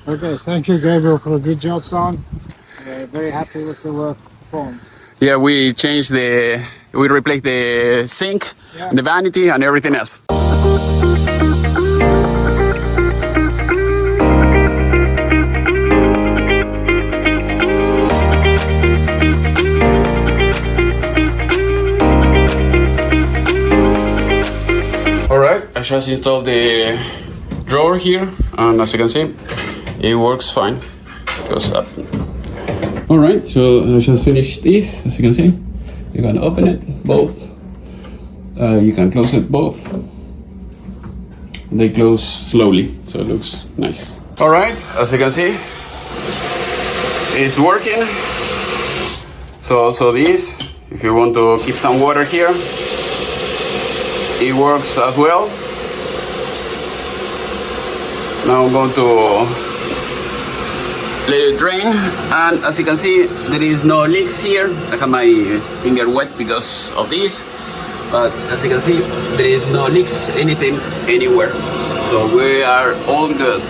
Okay, thank you, Gabriel, for a good job done. Very happy with the work performed. Yeah, we replaced the sink, Yeah. the vanity, and everything else. All right, I just installed the drawer here, and as you can see, it works fine. Goes up. All right, so I just finished this. As you can see, you can open it both. You can close it both. They close slowly, so it looks nice. All right, as you can see, it's working. So also this, if you want to keep some water here, it works as well. Now I'm going to let it drain, and as you can see, there is no leaks here. I have my finger wet because of this, but as you can see, there is no leaks, anything, anywhere. So we are all good.